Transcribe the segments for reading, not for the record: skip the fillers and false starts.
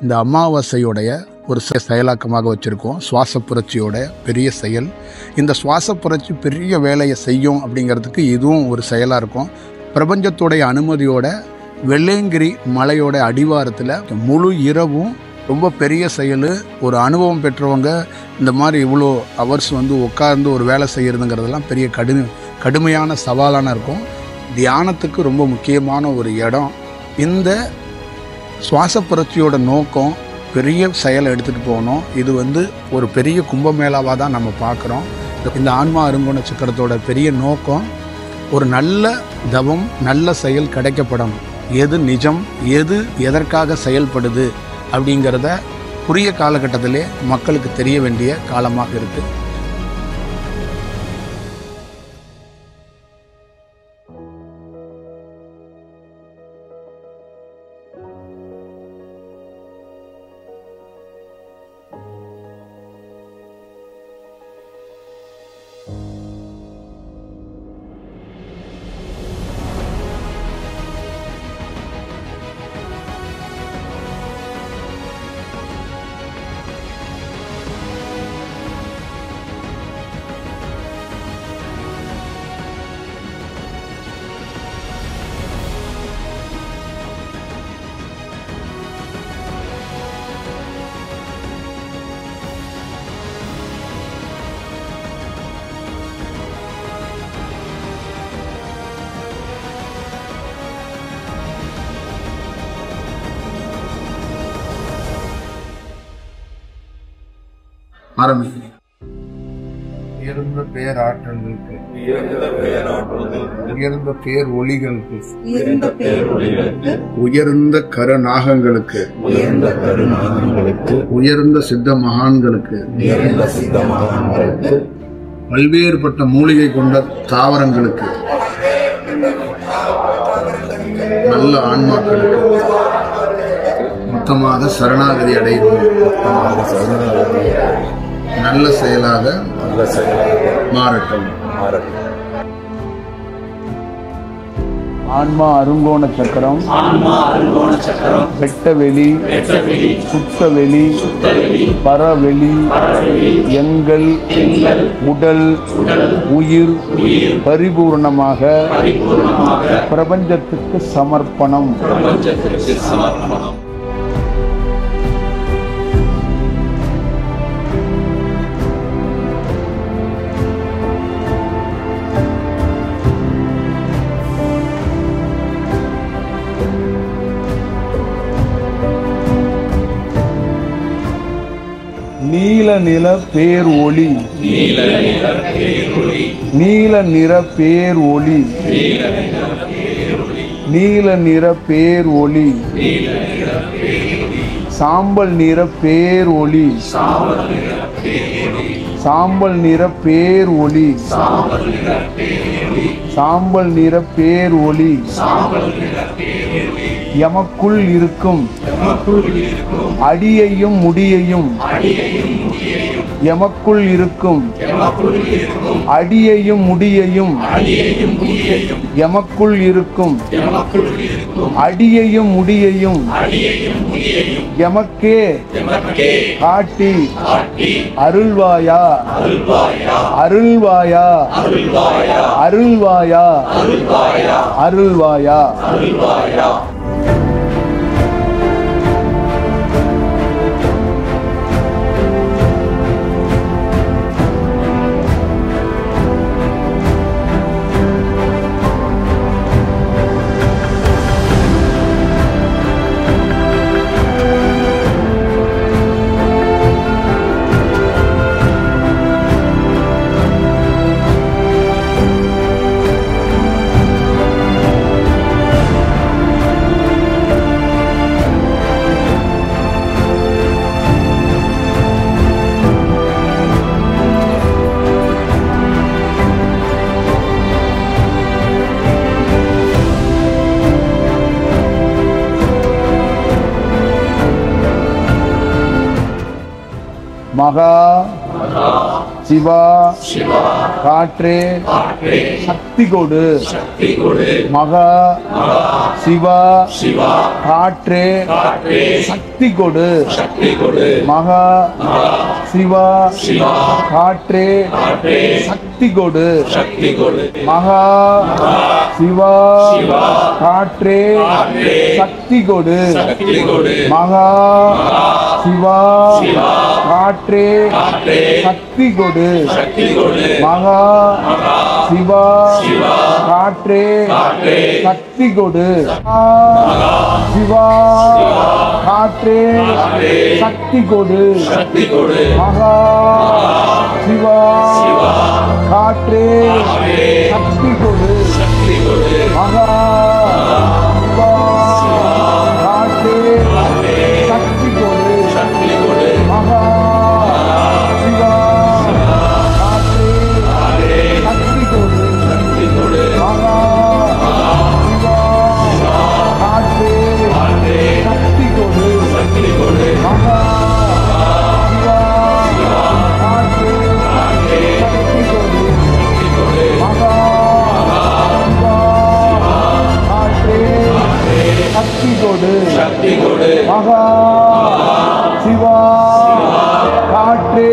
இந்த அமாவாசையோடைய ஒரு செயலாக்கமாக வச்சுருக்கோம். சுவாச புரட்சியோட பெரிய செயல். இந்த சுவாச புரட்சி பெரிய வேலையை செய்யும் அப்படிங்கிறதுக்கு இதுவும் ஒரு செயலாக இருக்கும். பிரபஞ்சத்தோடைய அனுமதியோட வெள்ளையங்கிரி மலையோட அடிவாரத்தில் முழு இரவும் ரொம்ப பெரிய செயல். ஒரு அனுபவம் பெற்றவங்க இந்த மாதிரி இவ்வளோ ஹவர்ஸ் உட்கார்ந்து ஒரு வேலை செய்கிறதுங்கிறதெல்லாம் பெரிய கடுமையான சவாலான இருக்கும். தியானத்துக்கு ரொம்ப முக்கியமான ஒரு இடம். இந்த சுவாச புரட்சியோட நோக்கம் பெரிய செயலை எடுத்துகிட்டு போகணும். இது ஒரு பெரிய கும்பமேளாவாக தான் நம்ம பார்க்குறோம். இந்த ஆன்மா அருங்கோண சக்கரத்தோட பெரிய நோக்கம் ஒரு நல்ல தவம், நல்ல செயல் கிடைக்கப்படணும். எது நிஜம், எது எதற்காக செயல்படுது அப்படிங்கிறத புரிய காலகட்டத்திலே மக்களுக்கு தெரிய வேண்டிய காலமாக இருக்குது. உயர்ந்த பேராற்றல்களுக்கு, உயர்ந்த பேர் ஒளிகளுக்கு, உயர்ந்த கருநாகங்களுக்கு, உயர்ந்த சித்த மகான்களுக்கு, பல்வேறுபட்ட மூலிகை கொண்ட தாவரங்களுக்கு, நல்ல ஆன்மாக்களுக்கு மொத்தமாக சரணாகதி அடைவோம். நல்ல செயலாக மாறட்டும். ஆன்மா அருங்கோண சக்கரம், வெட்டவெளி, சுத்தவெளி, பரவெளி, எங்கள் உடல், உயிர் பரிபூர்ணமாக பிரபஞ்சத்துக்கு சமர்ப்பணம். நீல நிற பேர் ஒளி, நீல நிற பேர் ஒளி, நீல நிற பேர் ஒளி, சாம்பல் நிற பேர் ஒளி, சாம்பல் நிற பேர் ஒளி, சாம்பல் நிற பேர் ஒளி, எமக்குள் இருக்கும் அடியையும் முடியையும், எமக்குள் இருக்கும் அடியையும் முடியையும், எமக்குள் இருக்கும் அடியையும் முடியையும் எமக்கே காட்டி அருள்வாயா, அருள்வாயா, அருள்வாயா, அருள்வாயா. மகா சிவா காற்றே சக்தி கொடு மகா சிவா காற்றே சக்தி கொடு மகா சிவா காற்றே சக்தி கொடு மகா சிவா காற்றே சக்தி கொடு மகா சிவா காற்றே சக்தி கொடு மகா சிவா காற்றே சக்தி கொடு சிவா காற்றே சக்தி கொடு மகா சிவா காற்றே சக்தி கொடு மகா சிவா காற்றே சக்தி கொடு மகா சிவா காற்றே சக்தி கொடு மகா சிவா காற்றே சக்தி கொடு மகா சிவா காற்றே சக்தி கொடு மகா சிவா காற்றே சக்தி கொடு மகா சிவா காற்றே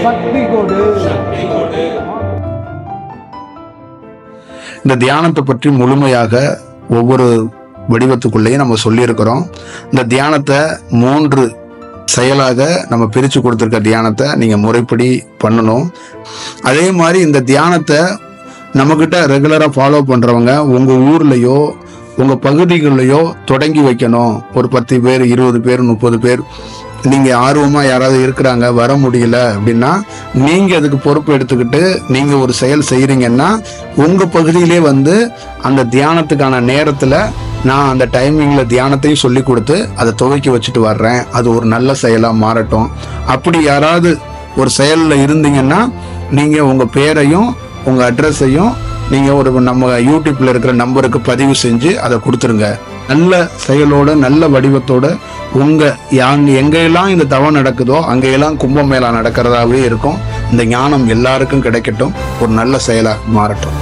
சக்தி கொடு. இந்த தியானத்தை பற்றி முழுமையாக ஒவ்வொரு வடிவத்துக்குள்ளேயும் நம்ம சொல்லியிருக்கிறோம். இந்த தியானத்தை 3 செயலாக நம்ம பிரித்து கொடுத்துருக்க தியானத்தை நீங்கள் முறைப்படி பண்ணணும். அதே மாதிரி இந்த தியானத்தை நம்மக்கிட்ட ரெகுலராக ஃபாலோ பண்ணுறவங்க உங்கள் ஊர்லேயோ உங்கள் பகுதிகளிலையோ தொடங்கி வைக்கணும். ஒரு 10 பேர் 20 பேர் 30 பேர் நீங்கள் ஆர்வமாக யாராவது இருக்கிறாங்க, வர முடியல அப்படின்னா நீங்கள் அதுக்கு பொறுப்பு எடுத்துக்கிட்டு நீங்கள் ஒரு செயல் செய்கிறீங்கன்னா உங்கள் பகுதியிலே வந்து அந்த தியானத்துக்கான நேரத்தில் நான் அந்த டைமிங்கில் தியானத்தையும் சொல்லி கொடுத்து அதை துவக்கி வச்சுட்டு வர்றேன். அது ஒரு நல்ல செயலாக மாறட்டும். அப்படி யாராவது ஒரு செயலில் இருந்தீங்கன்னா நீங்கள் உங்கள் பேரையும் உங்கள் அட்ரஸையும் நீங்கள் ஒரு நம்ம யூடியூப்பில் இருக்கிற நம்பருக்கு பதிவு செஞ்சு அதை கொடுத்துருங்க. நல்ல செயலோட நல்ல வடிவத்தோட எங்கெல்லாம் இந்த தவம் நடக்குதோ அங்கெல்லாம் கும்பமேளா நடக்கிறதாவே இருக்கும். இந்த ஞானம் எல்லாருக்கும் கிடைக்கட்டும். ஒரு நல்ல செயலாக மாறட்டும்.